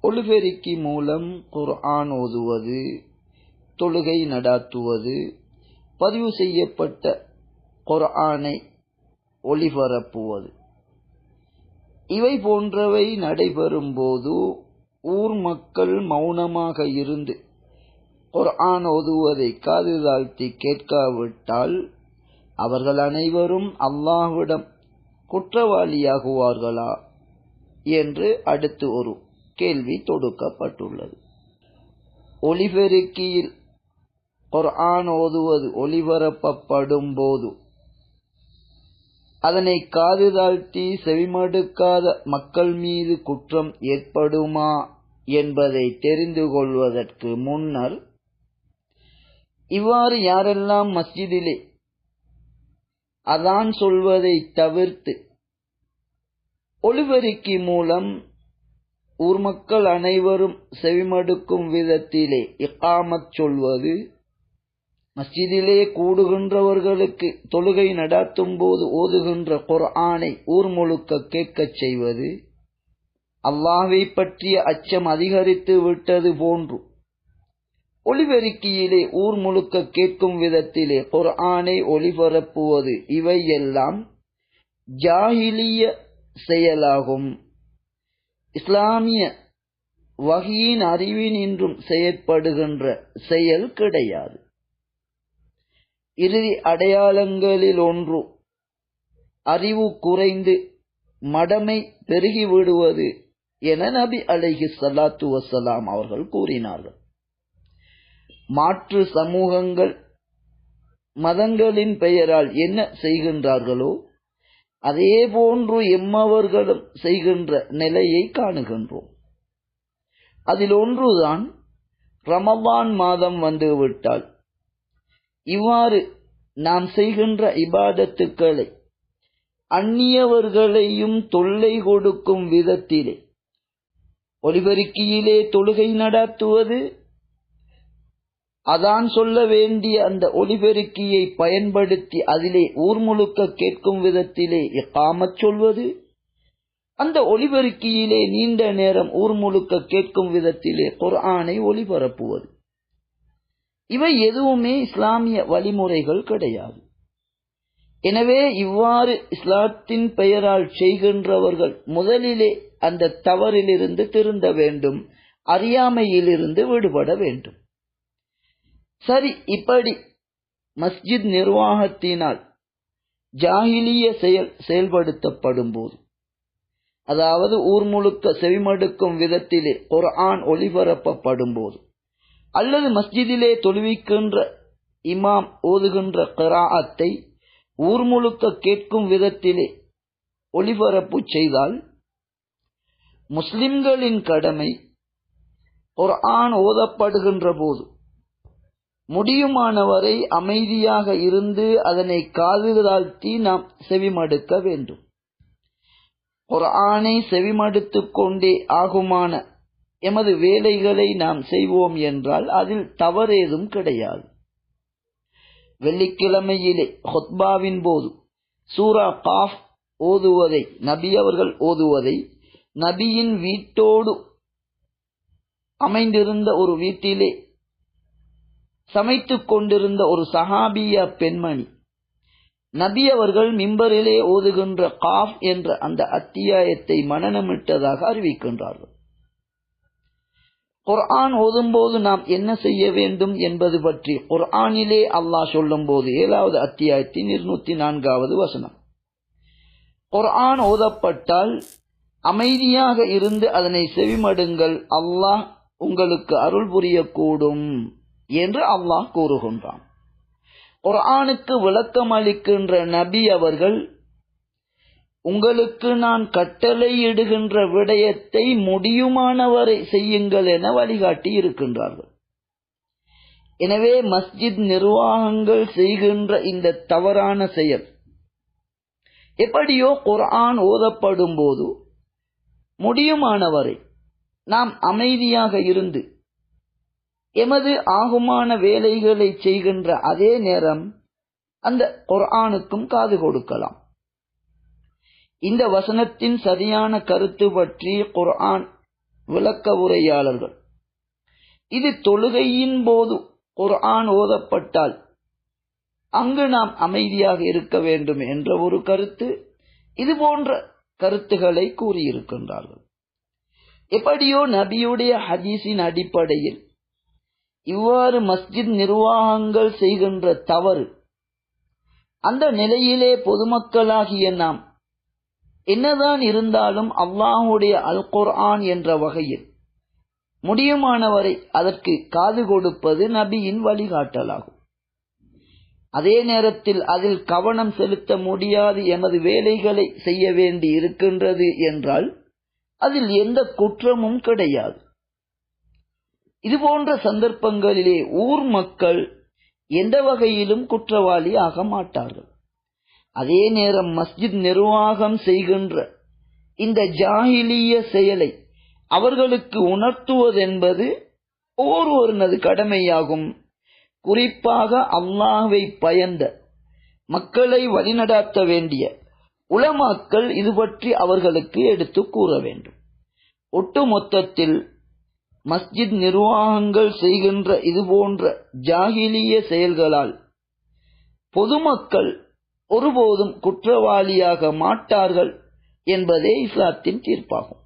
ஒலிபெருக்கி மூலம் குர்ஆன் ஓதுவது, தொழுகை நடாத்துவது, பதிவு செய்யப்பட்ட குர்ஆனை ஒளிபரப்புவது, இவை போன்றவை நடைபெறும் போது ஊர் மக்கள் மௌனமாக இருந்து குர்ஆன் ஓதுவதை காது தாழ்த்தி கேட்காவிட்டால் அவர்கள் அனைவரும் அல்லாஹ்விடம் குற்றவாளியாகுவார்களா என்று அடுத்து ஒரு கேள்வி தொடுக்கப்பட்டுள்ளது. ஒலிபெருக்கியில் குர்ஆன் ஓதுவது ஒளிபரப்பப்படும் போது அதனை காது தாழ்த்தி செவிமடுக்காத மக்கள் மீது குற்றம் ஏற்படுமா என்பதை தெரிந்து கொள்வதற்கு முன்னர், இவ்வாறு யாரெல்லாம் மஸ்ஜிதிலே அதான் சொல்வதை தவிர்த்து ஒலிபெருக்கி மூலம் ஊர் மக்கள் அனைவரும் செவிமடுக்கும் விதத்திலே இகாமத் சொல்வது, மஸ்ஜிதிலே கூடுகின்றவர்களுக்கு தொழுகை நடாத்தும் போது ஓதுகின்ற குர்ஆனை ஊர் முழுக்க கேட்கச் செய்வது, அல்லாஹ்வை பற்றிய அச்சம் அதிகரித்து விட்டது போன்று ஒலிபெருக்கியிலே ஊர் முழுக்க கேட்கும் விதத்திலே குர்ஆனை ஒளிபரப்புவது, இவையெல்லாம் ஜாஹிலிய செயலாகும். இஸ்லாமிய வஹீயின் அறிவின் இன்றும் செயற்படுகின்ற செயல் கிடையாது. இறுதி அடையாளங்களில் ஒன்று அறிவு குறைந்து மடமை பெருகிவிடுவது என நபி அலைஹிஸ்ஸலாத்து வஸ்ஸலாம் அவர்கள் கூறினார்கள். மாற்று சமூகங்கள் மதங்களின் பெயரால் என்ன செய்கின்றார்களோ அதே போன்று எம்மவர்களும் செய்கின்ற நிலையை காணுகின்றோம். அதில் ஒன்றுதான் ரமலான் மாதம் வந்துவிட்டால் இவ்வாறு நாம் செய்கின்ற இபாதத்துக்களை அந்நியவர்களையும் தொல்லை கொடுக்கும் விதத்திலே ஒலிபெருக்கியிலே தொழுகை நடாத்துவது, அதான் சொல்ல வேண்டிய அந்த ஒலிபெருக்கியை பயன்படுத்தி அதிலே ஊர் முழுக்க கேட்கும் விதத்திலே இகாமத் சொல்வது, அந்த ஒலிபெருக்கியிலே நீண்ட நேரம் ஊர் முழுக்க கேட்கும் விதத்திலே குர்ஆனை ஒளிபரப்புவது, இவை எதுவுமே இஸ்லாமிய வழிமுறைகள் கிடையாது. எனவே இவ்வாறு இஸ்லாத்தின் பெயரால் செய்கின்றவர்கள் முதலிலே அந்த தவறிலிருந்து திருந்த வேண்டும், அறியாமையிலிருந்து விடுபட வேண்டும். சரி, இப்படி மஸ்ஜித் நிர்வாகத்தினால் ஜாஹிலிய செயல்படுத்தப்படும் போது, அதாவது ஊர் முழுக்க செவிமடுக்கும் விதத்திலே குர்ஆன் ஒளிபரப்பப்படும் போது, அல்லது மஸ்ஜிதிலே தொழுவிக்கின்ற இமாம் ஓதுகின்ற கிராஅத்தை ஊர் முழுக்க கேட்கும் விதத்திலே ஒளிபரப்பு செய்தால், முஸ்லிம்களின் கடமை குர்ஆன் ஓதப்படுகின்ற போது முடியுமானவரை அமைதியாக இருந்து அதனை காது தாழ்த்தி நாம் செவிமடுக்க வேண்டும். குர்ஆனை செவிமடுத்துக் கொண்டே ஆகுமான எமது வேலைகளை நாம் செய்வோம் என்றால் அதில் தவறேதும் கிடையாது. வெள்ளிக்கிழமையிலே ஹுத்பாவின் போது சூரா காஃப் ஓதுவதை, நபி அவர்கள் ஓதுவதை, நபியின் வீட்டோடு அமைந்திருந்த ஒரு வீட்டிலே சமைத்துக் கொண்டிருந்த ஒரு சஹாபியா பெண்மணி நபி அவர்கள் மிம்பரிலே ஓதுகின்ற காஃப் என்ற அந்த அத்தியாயத்தை மனனமிட்டதாக அறிவிக்கின்றார்கள். குர்ஆன் ஓதும்போது நாம் என்ன செய்ய வேண்டும் என்பது பற்றி குர்ஆனிலே அல்லாஹ் சொல்லும் போது 7வது அத்தியாயத்தின் 204வது வசனம், குர்ஆன் ஓதப்பட்டால் அமைதியாக இருந்து அதனை செவிமடுங்கள், அல்லாஹ் உங்களுக்கு அருள் புரியக்கூடும் என்று அல்லாஹ் கூறுகின்றான். குர்ஆனுக்கு விளக்கம் அளிக்கின்ற நபி அவர்கள் உங்களுக்கு நான் கட்டளையிடுகின்ற விடயத்தை முடியுமானவரை செய்யுங்கள் என வழிகாட்டி இருக்கின்றார்கள். எனவே மஸ்ஜித் நிர்வாகங்கள் செய்கின்ற இந்த தவறான செயல், எப்படியோ குர்ஆன் ஓதப்படும் போது முடியுமானவரை நாம் அமைதியாக இருந்து எமது ஆகுமான வேலைகளை செய்கின்ற அதே நேரம் அந்த குர்ஆனுக்கும் காது கொடுக்கலாம். இந்த வசனத்தின் சரியான கருத்து பற்றி குர்ஆன் விளக்க உரையாளர்கள் இது தொழுகையின் போது குர்ஆன் ஓதப்பட்டால் அங்கு நாம் அமைதியாக இருக்க வேண்டும் என்ற ஒரு கருத்து, இது போன்ற கருத்துக்களை கூறியிருக்கின்றார்கள். எப்படியோ நபியுடைய ஹதீஸின் அடிப்படையில் இவ்வாறு மஸ்ஜித் நிர்வாகங்கள் செய்கின்ற தவறு, அந்த நிலையிலே பொதுமக்களாகிய நாம் என்னதான் இருந்தாலும் அல்லாஹுடைய அல் குர்ஆன் என்ற வகையில் முடியுமானவரை அதற்கு காது கொடுப்பது நபியின் வழிகாட்டலாகும். அதே நேரத்தில் அதில் கவனம் செலுத்த முடியாது எமது வேலைகளை செய்ய வேண்டி இருக்கின்றது என்றால் அதில் எந்த குற்றமும் கிடையாது. இதுபோன்ற சந்தர்ப்பங்களிலே ஊர் மக்கள் எந்த வகையிலும் குற்றவாளி ஆக மாட்டார்கள். அதே நேரம் மஸ்ஜித் நிர்வாகம் செய்கின்ற இந்த ஜாஹிலிய செயலை அவர்களுக்கு உணர்த்துவதென்பது ஒவ்வொருவரது கடமையாகும். குறிப்பாக அல்லாஹ்வை பயந்த மக்களை வழிநடாத்த வேண்டிய உலமாக்கள் இது பற்றி அவர்களுக்கு எடுத்து கூற வேண்டும். ஒட்டுமொத்தத்தில் மஸ்ஜித் நிர்வாகங்கள் செய்கின்ற இதுபோன்ற ஜாஹிலிய செயல்களால் பொதுமக்கள் ஒருபோதும் குற்றவாளியாக மாட்டார்கள் என்பதே இஸ்லாத்தின் தீர்ப்பாகும்.